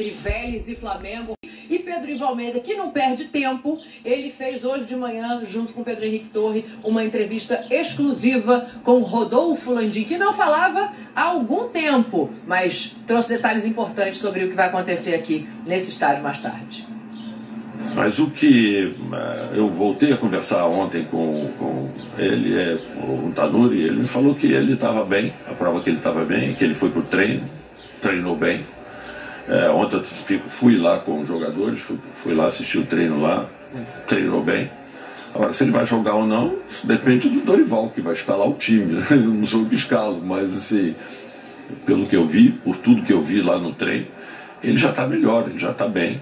entre Vélez e Flamengo. E Pedro Ivo Almeida, que não perde tempo, ele fez hoje de manhã, junto com Pedro Henrique Torre, uma entrevista exclusiva com Rodolfo Landim, que não falava há algum tempo, mas trouxe detalhes importantes sobre o que vai acontecer aqui nesse estádio mais tarde. Mas o que eu voltei a conversar ontem com ele, o Tanuri, ele me falou que ele estava bem, a prova que ele estava bem, que ele foi para o treino, treinou bem. Ontem eu fui lá com os jogadores, fui lá assistir o treino lá, treinou bem. Agora, se ele vai jogar ou não, depende do Dorival, que vai escalar o time, né? Eu não sou o que escalo, mas assim, pelo que eu vi, por tudo que eu vi lá no treino, ele já está melhor, ele já está bem.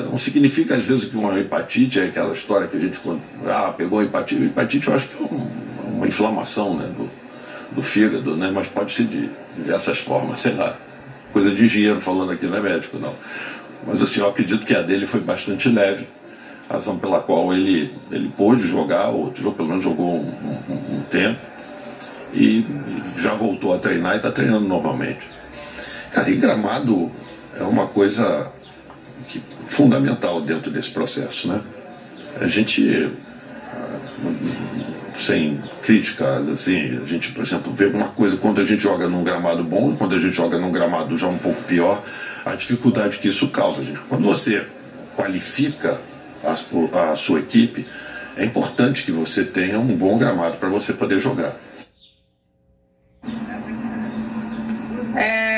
Não significa às vezes que uma hepatite é aquela história que a gente pegou a hepatite. A hepatite eu acho que é uma inflamação, né, do fígado, né, mas pode ser de diversas formas, sei lá. Coisa de engenheiro falando aqui, não é médico, não. Mas assim, eu acredito que a dele foi bastante leve, razão pela qual ele pôde jogar, ou pelo menos jogou um tempo, e já voltou a treinar e está treinando normalmente. Cara, e gramado é uma coisa fundamental dentro desse processo, né? A gente, sem críticas, assim, a gente, por exemplo, vê uma coisa quando a gente joga num gramado bom e quando a gente joga num gramado já um pouco pior, a dificuldade que isso causa, gente. Quando você qualifica a sua equipe, é importante que você tenha um bom gramado para você poder jogar.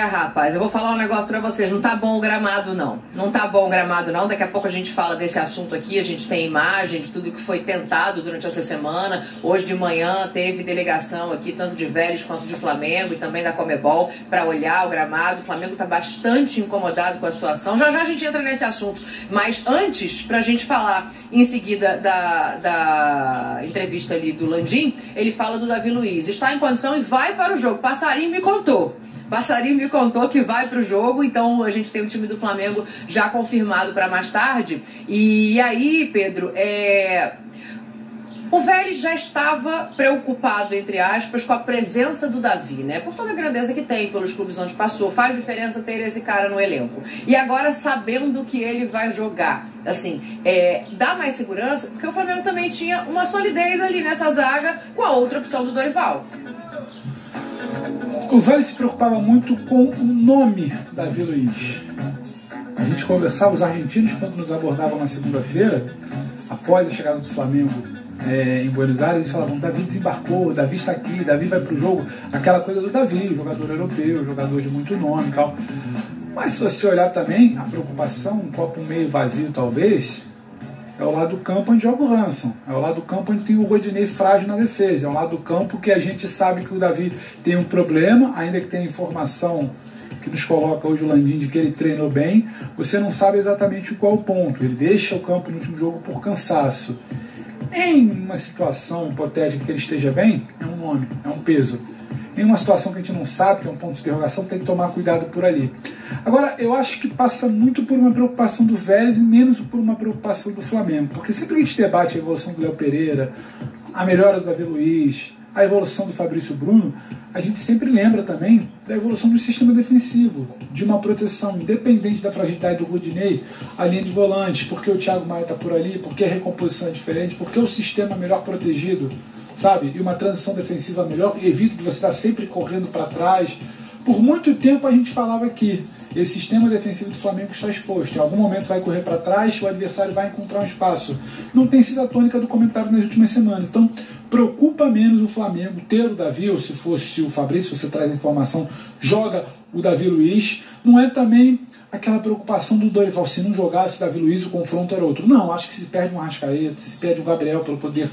Rapaz, eu vou falar um negócio pra vocês, não tá bom o gramado não, não tá bom o gramado não, daqui a pouco a gente fala desse assunto aqui, a gente tem imagem de tudo que foi tentado durante essa semana. Hoje de manhã teve delegação aqui, tanto de Vélez quanto de Flamengo e também da Conmebol, pra olhar o gramado. O Flamengo tá bastante incomodado com a situação, já já a gente entra nesse assunto, mas antes, pra gente falar em seguida da entrevista ali do Landim, ele fala do Davi Luiz, está em condição e vai para o jogo. Passarinho me contou que vai pro jogo, então a gente tem o time do Flamengo já confirmado para mais tarde. E aí, Pedro, o Vélez já estava preocupado, entre aspas, com a presença do Davi, né? Por toda a grandeza que tem pelos clubes onde passou, faz diferença ter esse cara no elenco. E agora, sabendo que ele vai jogar, assim, dá mais segurança, porque o Flamengo também tinha uma solidez ali nessa zaga com a outra opção do Dorival. O Vélez se preocupava muito com o nome Davi Luiz. A gente conversava, os argentinos, quando nos abordavam na segunda-feira, após a chegada do Flamengo em Buenos Aires, eles falavam: Davi desembarcou, Davi está aqui, Davi vai para o jogo. Aquela coisa do Davi, jogador europeu, jogador de muito nome e tal. Mas se você olhar também, a preocupação, um copo meio vazio talvez, é o lado do campo onde joga o Ransom. É o lado do campo onde tem o Rodinei frágil na defesa. É o lado do campo que a gente sabe que o Davi tem um problema, ainda que tenha informação que nos coloca hoje o Landim de que ele treinou bem, você não sabe exatamente qual o ponto. Ele deixa o campo no último jogo por cansaço. Em uma situação hipotética que ele esteja bem, é um nome, é um peso. Em uma situação que a gente não sabe, que é um ponto de interrogação, tem que tomar cuidado por ali. Agora, eu acho que passa muito por uma preocupação do Vélez e menos por uma preocupação do Flamengo. Porque sempre que a gente debate a evolução do Léo Pereira, a melhora do Davi Luiz, a evolução do Fabrício Bruno, a gente sempre lembra também da evolução do sistema defensivo, de uma proteção independente da fragilidade do Rodinei, a linha de volantes, porque o Thiago Maia está por ali, porque a recomposição é diferente, porque o sistema é melhor protegido, sabe? E uma transição defensiva melhor, evita de você estar sempre correndo para trás. Por muito tempo a gente falava que esse sistema defensivo do Flamengo está exposto. Em algum momento vai correr para trás, o adversário vai encontrar um espaço. Não tem sido a tônica do comentário nas últimas semanas. Então, preocupa menos o Flamengo ter o Davi, ou se fosse o Fabrício, você traz informação, joga o Davi Luiz. Não é também aquela preocupação do Dorival, se não jogasse o Davi Luiz, o confronto era outro. Não, acho que se perde um Arrascaeta, se perde um Gabriel pelo poder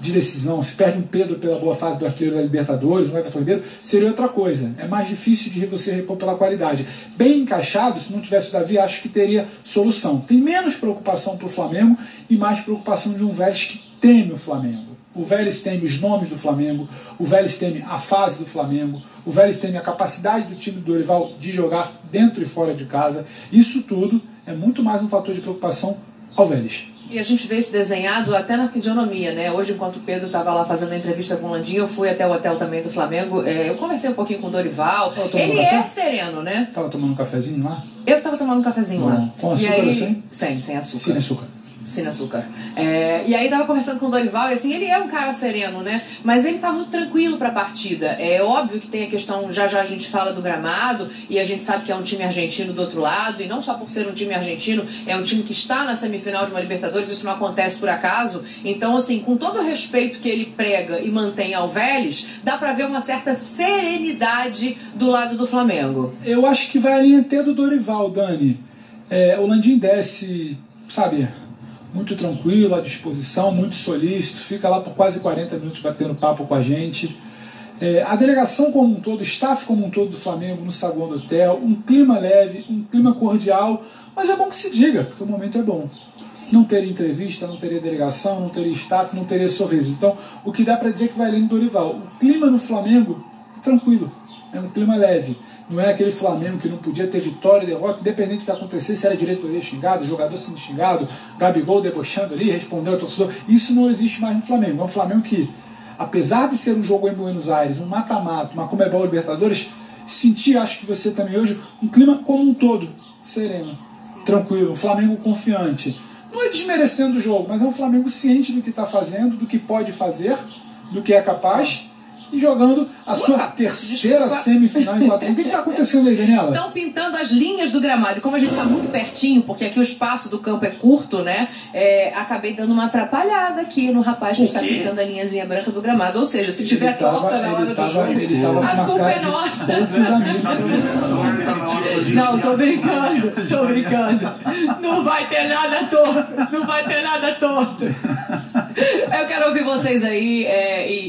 de decisão, se perde um Pedro pela boa fase do artilheiro da Libertadores, um Everton Ribeiro, seria outra coisa. É mais difícil de você repor pela qualidade. Bem encaixado, se não tivesse o Davi, acho que teria solução. Tem menos preocupação para o Flamengo e mais preocupação de um Vélez que teme o Flamengo. O Vélez teme os nomes do Flamengo, o Vélez teme a fase do Flamengo, o Vélez teme a capacidade do time do Dorival de jogar dentro e fora de casa. Isso tudo é muito mais um fator de preocupação ao Vélez. E a gente vê isso desenhado até na fisionomia, né? Hoje, enquanto o Pedro estava lá fazendo a entrevista com o Landim, eu fui até o hotel também do Flamengo. Eu conversei um pouquinho com o Dorival. Ele é sereno, né? Tava tomando um cafezinho lá? Eu tava tomando um cafezinho lá. Com açúcar assim? Sem açúcar. Sem açúcar. Sem açúcar. E aí tava conversando com o Dorival e assim, ele é um cara sereno, né? Mas ele tá muito tranquilo pra partida. É óbvio que tem a questão, já a gente fala do gramado, e a gente sabe que é um time argentino do outro lado, e não só por ser um time argentino, é um time que está na semifinal de uma Libertadores, isso não acontece por acaso. Então, assim, com todo o respeito que ele prega e mantém ao Vélez, dá pra ver uma certa serenidade do lado do Flamengo. Eu acho que vai a linha até do Dorival, Dani. O Landim desce, sabe, muito tranquilo, à disposição, muito solícito, fica lá por quase 40 minutos batendo papo com a gente. A delegação como um todo, o staff como um todo do Flamengo no saguão do hotel, um clima leve, um clima cordial, mas é bom que se diga, porque o momento é bom. Não teria entrevista, não teria delegação, não teria staff, não teria sorriso. Então, o que dá para dizer que vai além do Dorival. O clima no Flamengo é tranquilo, é um clima leve. Não é aquele Flamengo que não podia ter vitória, derrota, independente do que acontecer, se era diretoria xingada, jogador sendo xingado, Gabigol debochando ali, respondendo ao torcedor. Isso não existe mais no Flamengo. É um Flamengo que, apesar de ser um jogo em Buenos Aires, um mata-mata, uma Conmebol Libertadores, senti, acho que você também hoje, um clima como um todo, sereno, tranquilo, um Flamengo confiante. Não é desmerecendo o jogo, mas é um Flamengo ciente do que está fazendo, do que pode fazer, do que é capaz, e jogando a sua terceira semifinal em 4 anos. O que está acontecendo aí, Daniela? Estão pintando as linhas do gramado. E como a gente está muito pertinho, porque aqui o espaço do campo é curto, né? Acabei dando uma atrapalhada aqui no rapaz que está pintando a linhazinha branca do gramado. Ou seja, se tiver torta na hora do jogo, a culpa é nossa. Não, tô brincando. Não vai ter nada torto. Eu quero ouvir vocês aí,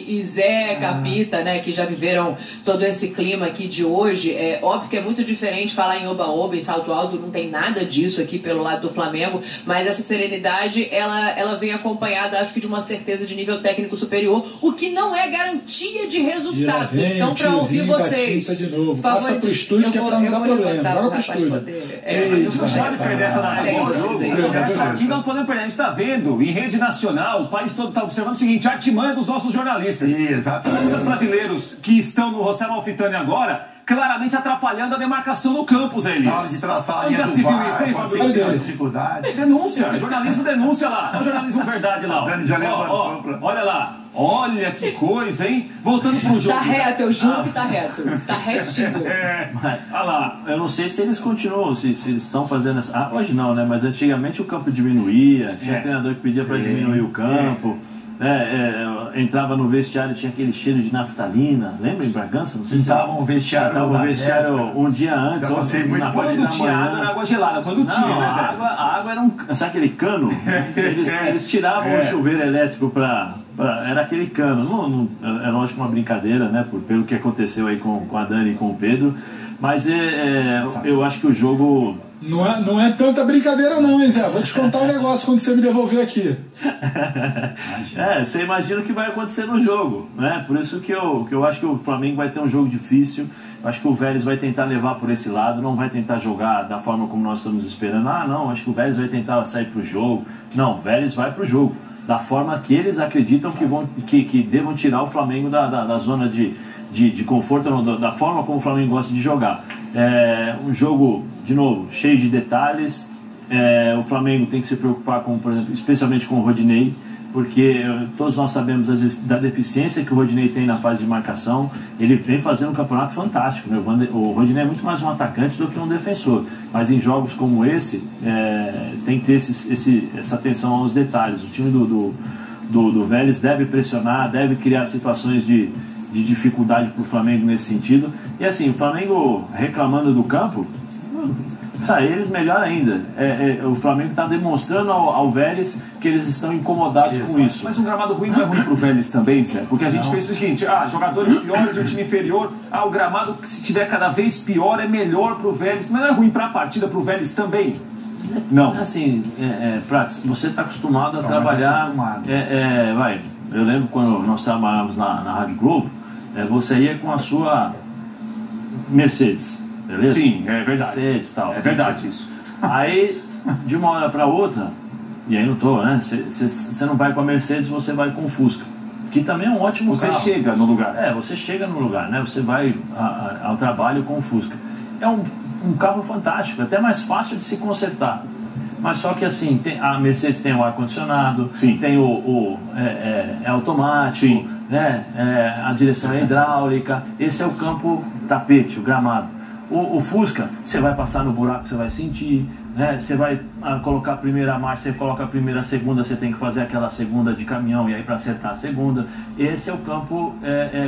e Zé, Capita, né, que já viveram todo esse clima aqui de hoje. É óbvio que é muito diferente falar em oba-oba, em salto alto, não tem nada disso aqui pelo lado do Flamengo, mas essa serenidade, ela vem acompanhada, acho que de uma certeza de nível técnico superior, o que não é garantia de resultado. Então, para ouvir vocês... De novo. Passa pro estúdio que é pra não dar problema. Joga pro estúdio. Pode perder essa narrativa do jogo. Essa aqui não podemos perder. A gente está vendo em rede nacional, o país todo está observando o seguinte: a artimanha dos nossos jornalistas. Exatamente. Os brasileiros que estão no José Malfitani agora, claramente atrapalhando a demarcação no campus, eles. Já se viu isso aí, Fabrício? Dificuldade. Denúncia, jornalismo denúncia lá. Olha o jornalismo verdade lá. Olha lá. Olha que coisa, hein? Voltando pro jogo. Tá reto, eu juro que tá reto. Tá retinho. Olha lá, eu não sei se eles continuam, se eles estão fazendo essa... hoje não, né? Mas antigamente o campo diminuía, tinha treinador que pedia para diminuir o campo. Entrava no vestiário, tinha aquele cheiro de naftalina. Lembra em Bragança? Não sei se estava um vestiário. Um dia antes, na parte da manhã. Era água gelada, quando tinha, né? A água era sabe aquele cano? Eles tiravam o chuveiro elétrico era aquele cano. É lógico uma brincadeira, né? Pelo que aconteceu aí com a Dani e com o Pedro. Mas eu acho que o jogo... Não é tanta brincadeira não, hein, Zé? Vou te contar um negócio quando você me devolver aqui. Você imagina o que vai acontecer no jogo, né? Por isso que eu acho que o Flamengo vai ter um jogo difícil. Eu acho que o Vélez vai tentar levar por esse lado, não vai tentar jogar da forma como nós estamos esperando. Não, acho que o Vélez vai tentar sair pro jogo. Não, o Vélez vai pro jogo da forma que eles acreditam que devam tirar o Flamengo da zona de conforto, da forma como o Flamengo gosta de jogar. Um jogo, de novo, cheio de detalhes. O Flamengo tem que se preocupar com, por exemplo, especialmente com o Rodinei, porque todos nós sabemos da deficiência que o Rodinei tem na fase de marcação. Ele vem fazendo um campeonato fantástico, né? O Rodinei é muito mais um atacante do que um defensor, mas em jogos como esse tem que ter essa atenção aos detalhes. O time do Vélez deve pressionar, deve criar situações de dificuldade para o Flamengo nesse sentido. E assim, o Flamengo reclamando do campo, para eles melhor ainda. O Flamengo está demonstrando ao Vélez que eles estão incomodados com isso. Mas um gramado ruim não é ruim para o Vélez também, Zé? Porque a gente pensa o seguinte: jogadores piores, o time inferior, o gramado, se tiver cada vez pior, é melhor para o Vélez. Mas não é ruim para a partida, para o Vélez também? Não. Assim, Prats, você está acostumado a trabalhar. Eu lembro quando nós trabalhávamos na Rádio Globo, você ia com a sua Mercedes. Beleza? Sim, é verdade. Mercedes, tal. É verdade isso. Aí, de uma hora para outra, e aí não tô, né? Você não vai com a Mercedes, você vai com o Fusca, que também é um ótimo carro. Você chega no lugar. Você chega no lugar, né? Você vai ao trabalho com o Fusca. um carro fantástico, até mais fácil de se consertar. Mas só que assim, a Mercedes tem o ar-condicionado, tem é automático, né? A direção é hidráulica, esse é o campo tapete, o gramado. O Fusca, você vai passar no buraco, você vai sentir, né? Você vai colocar a primeira marcha, você coloca a primeira, a segunda, você tem que fazer aquela segunda de caminhão e aí para acertar a segunda. Esse é o campo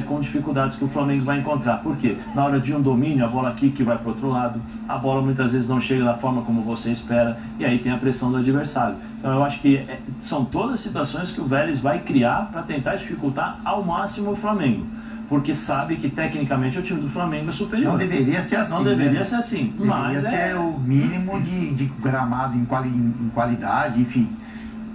com dificuldades que o Flamengo vai encontrar. Por quê? Na hora de um domínio, a bola aqui que vai para o outro lado, a bola muitas vezes não chega da forma como você espera e aí tem a pressão do adversário. Então eu acho que são todas situações que o Vélez vai criar para tentar dificultar ao máximo o Flamengo. Porque sabe que tecnicamente o time do Flamengo é superior. Não deveria ser assim. Não deveria ser assim. Deveria ser o mínimo de gramado em qualidade, enfim,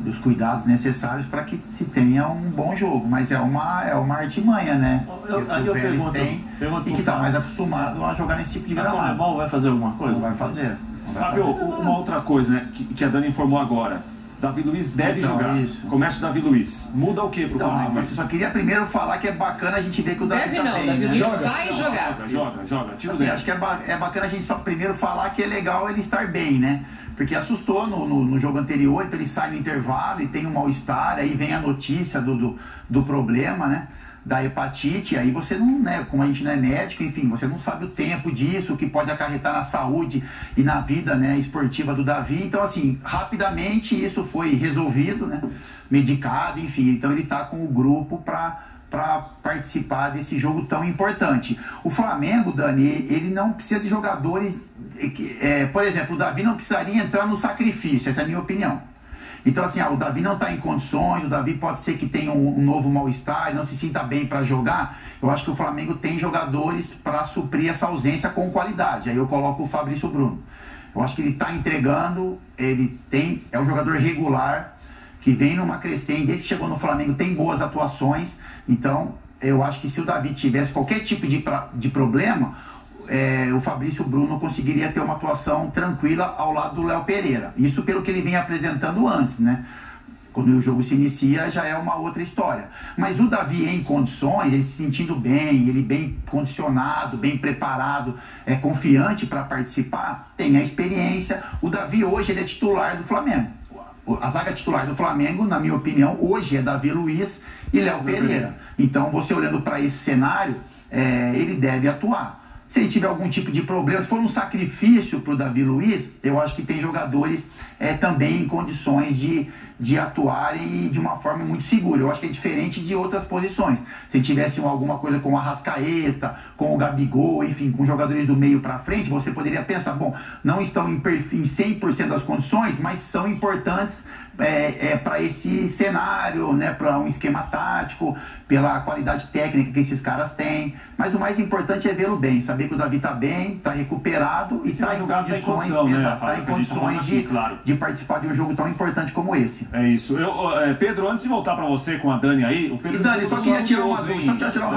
dos cuidados necessários para que se tenha um bom jogo. Mas é uma artimanha, né? Eu pergunto e que está mais acostumado a jogar nesse tipo de gramado. A Conmebol vai fazer alguma coisa? Não vai fazer. Fábio, uma outra coisa, né, que a Dani informou agora. Davi Luiz deve jogar. Isso. Começa o Davi Luiz. Muda o que pro Flamengo? Mas só queria primeiro falar que é bacana a gente ver que o Davi tá bem, Davi Luiz né? vai jogar. Joga. Assim, acho que é bacana a gente só primeiro falar que é legal ele estar bem, né? Porque assustou no jogo anterior, então ele sai no intervalo e tem um mal-estar, aí vem a notícia do problema, né? Da hepatite, aí você não, né, como a gente não é médico, enfim, você não sabe o tempo disso, o que pode acarretar na saúde e na vida, né, esportiva do Davi. Então, assim, rapidamente isso foi resolvido, né, medicado, enfim, então ele está com o grupo para participar desse jogo tão importante. O Flamengo, Dani, ele não precisa de jogadores, por exemplo, o Davi não precisaria entrar no sacrifício, essa é a minha opinião. Então, assim, o Davi não está em condições, o Davi pode ser que tenha um novo mal-estar, não se sinta bem para jogar. Eu acho que o Flamengo tem jogadores para suprir essa ausência com qualidade. Aí eu coloco o Fabrício Bruno. Eu acho que ele está entregando, é um jogador regular, que vem numa crescente, desde que chegou no Flamengo tem boas atuações. Então, eu acho que se o Davi tivesse qualquer tipo de problema, o Fabrício Bruno conseguiria ter uma atuação tranquila ao lado do Léo Pereira. Isso pelo que ele vinha apresentando antes, né? Quando o jogo se inicia já é uma outra história. Mas o Davi em condições, ele se sentindo bem, ele bem condicionado, bem preparado, confiante para participar, tem a experiência. O Davi hoje ele é titular do Flamengo. A zaga titular do Flamengo, na minha opinião, hoje é Davi Luiz e Léo Pereira. Então, você olhando para esse cenário, ele deve atuar. Se ele tiver algum tipo de problema, se for um sacrifício para o Davi Luiz, eu acho que tem jogadores também em condições de atuarem de uma forma muito segura. Eu acho que é diferente de outras posições. Se tivesse alguma coisa com o Arrascaeta, com o Gabigol, enfim, com jogadores do meio para frente, você poderia pensar, bom, não estão em 100% das condições, mas são importantes para esse cenário, né, para um esquema tático, pela qualidade técnica que esses caras têm. Mas o mais importante é vê-lo bem, saber que o Davi está bem, está recuperado e está em condições de participar de um jogo tão importante como esse. É isso. Pedro, antes de voltar para você com a Dani aí, o Pedro... E Dani, só queria tirar uma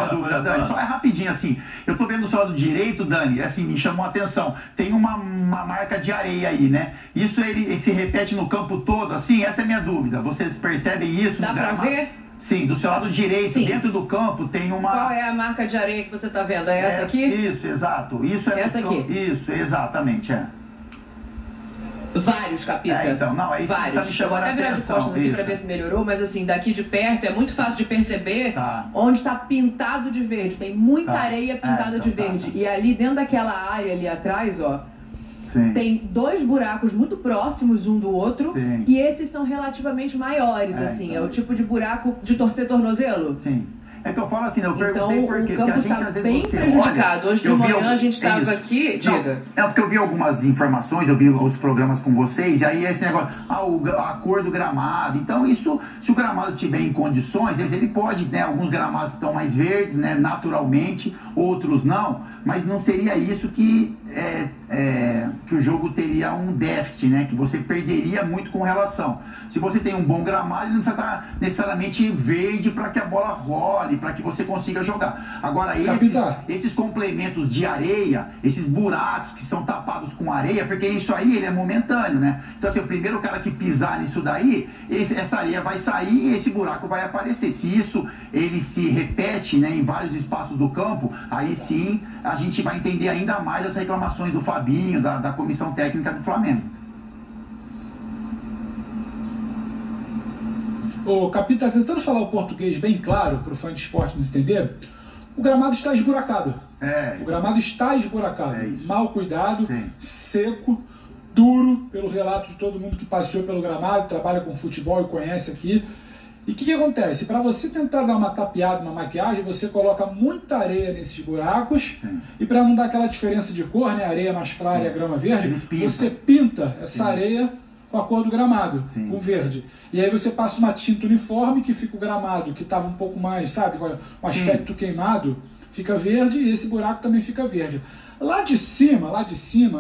dúvida, Dani, só rapidinho assim, eu tô vendo do seu lado direito, Dani, assim, me chamou a atenção, tem uma marca de areia aí, né? Isso ele se repete no campo todo, assim, essa é a minha dúvida, vocês percebem isso? Dá para ver? Sim, do seu lado direito, dentro do campo, tem uma... Qual é a marca de areia que você está vendo? É essa aqui? Isso, exato. Isso é essa aqui? Isso, exatamente, Vários, Capita. Então, não, é isso vários. Que tá me Eu vou até virar de costas aqui para ver se melhorou, mas assim, daqui de perto é muito fácil de perceber onde está pintado de verde. Tem muita areia pintada de verde. E ali dentro daquela área ali atrás, ó, tem 2 buracos muito próximos um do outro. Sim. E esses são relativamente maiores, assim. Então... É o tipo de buraco de torcer tornozelo. Sim. É que eu falo assim, eu perguntei por quê. Porque a gente, às vezes, bem prejudicado. Hoje de manhã a gente estava aqui, diga. É porque eu vi algumas informações, eu vi os programas com vocês, e aí esse negócio, a cor do gramado. Então isso, se o gramado estiver em condições, ele pode, né, alguns gramados estão mais verdes, né, naturalmente, outros não, mas não seria isso que o jogo teria um déficit, né, que você perderia muito com relação. Se você tem um bom gramado, ele não precisa estar necessariamente verde para que a bola role, para que você consiga jogar. Agora, esses complementos de areia, esses buracos que são tapados com areia, porque isso aí ele é momentâneo, né? Então, assim, o primeiro cara que pisar nisso daí, essa areia vai sair e esse buraco vai aparecer. Se isso ele se repete, né, em vários espaços do campo, aí sim a gente vai entender ainda mais as reclamações do Fabinho Fabinho, da comissão técnica do Flamengo. O Capita está tentando falar o português bem claro para o fã de esporte nos entender. O gramado está esburacado. O gramado está esburacado. Mal cuidado, seco, duro, pelo relato de todo mundo que passeou pelo gramado, trabalha com futebol e conhece aqui. E o que acontece? Para você tentar dar uma tapeada, uma maquiagem, você coloca muita areia nesses buracos. E para não dar aquela diferença de cor, né, areia mais clara e a grama verde, você pinta essa areia com a cor do gramado, o verde. E aí você passa uma tinta uniforme que fica o gramado, que estava um pouco mais, sabe, com um aspecto queimado, fica verde, e esse buraco também fica verde. Lá de cima,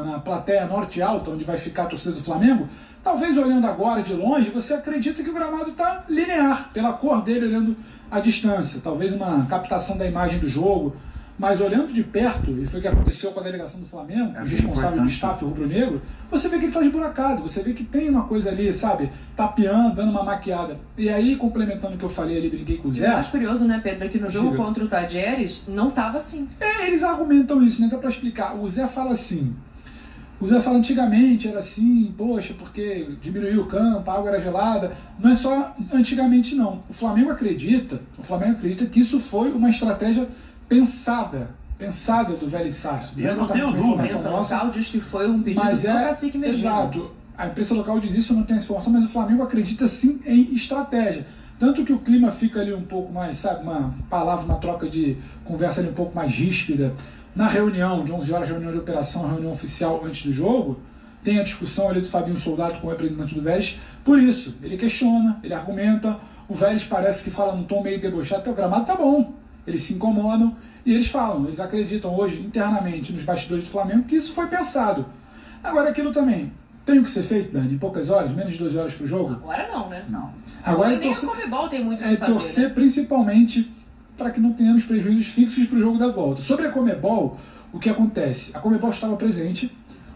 na plateia norte alta, onde vai ficar a torcida do Flamengo, talvez olhando agora de longe, você acredita que o gramado está linear, pela cor dele olhando à distância. Talvez uma captação da imagem do jogo. Mas olhando de perto, e foi o que aconteceu com a delegação do Flamengo, o responsável do staff rubro-negro, você vê que ele está esburacado, você vê que tem uma coisa ali, sabe, tapeando, dando uma maquiada. E aí, complementando o que eu falei ali, brinquei com o Zé... Eu acho curioso, né, Pedro, que no jogo contra o Tadieres não estava assim. Eles argumentam isso, né, dá para explicar. O Zé fala assim, antigamente era assim, poxa, porque diminuiu o campo, a água era gelada. Não é só antigamente, não. O Flamengo acredita que isso foi uma estratégia pensada do Velho Sarsfield. Eu não tenho dúvida. A imprensa local diz que foi um pedido do Cacique Medina. Exato. A imprensa local diz isso, eu não tenho informação, mas o Flamengo acredita sim em estratégia. Tanto que o clima fica ali um pouco mais, sabe, uma troca de conversa ali um pouco mais ríspida. Na reunião de 11 horas, reunião de operação, reunião oficial antes do jogo, tem a discussão ali do Fabinho Soldado com o representante do Vélez. Por isso, ele questiona, ele argumenta, o Vélez parece que fala num tom meio debochado, até o gramado tá bom. Eles se incomodam e eles falam, eles acreditam hoje internamente nos bastidores do Flamengo que isso foi pensado. Agora aquilo também tem o que ser feito, Dani, em poucas horas, menos de 12 horas para o jogo? Agora não, né? Não. Agora nem a Comebol tem muito o que fazer, torcer, né? Principalmente para que não tenhamos prejuízos fixos para o jogo da volta. Sobre a Comebol, o que acontece? A Comebol estava presente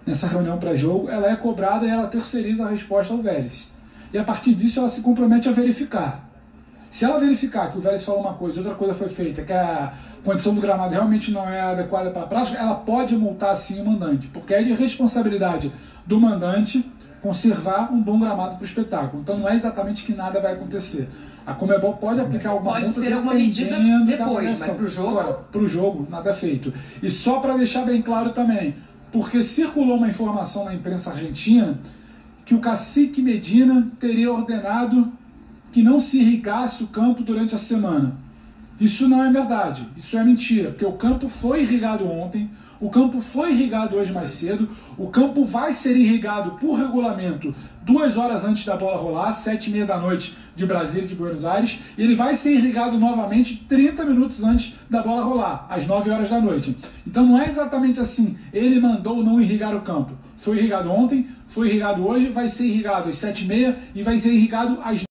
nessa reunião pré-jogo, ela é cobrada e ela terceiriza a resposta ao Vélez. E a partir disso ela se compromete a verificar. Se ela verificar que o Vélez falou uma coisa e outra coisa foi feita, que a condição do gramado realmente não é adequada para a prática, ela pode multar sim o mandante, porque é de responsabilidade do mandante conservar um bom gramado para o espetáculo. Então não é exatamente que nada vai acontecer. A Comebol pode aplicar alguma multa, pode ser alguma medida depois, mas para o jogo... Agora, para o jogo, nada feito. E só para deixar bem claro também, porque circulou uma informação na imprensa argentina que o Cacique Medina teria ordenado que não se irrigasse o campo durante a semana. Isso não é verdade, isso é mentira, porque o campo foi irrigado ontem, o campo foi irrigado hoje mais cedo, o campo vai ser irrigado por regulamento 2 horas antes da bola rolar, 7h30 da noite de Brasília e de Buenos Aires, e ele vai ser irrigado novamente 30 minutos antes da bola rolar, às 9 horas da noite. Então não é exatamente assim, ele mandou não irrigar o campo. Foi irrigado ontem, foi irrigado hoje, vai ser irrigado às 7h30 e vai ser irrigado às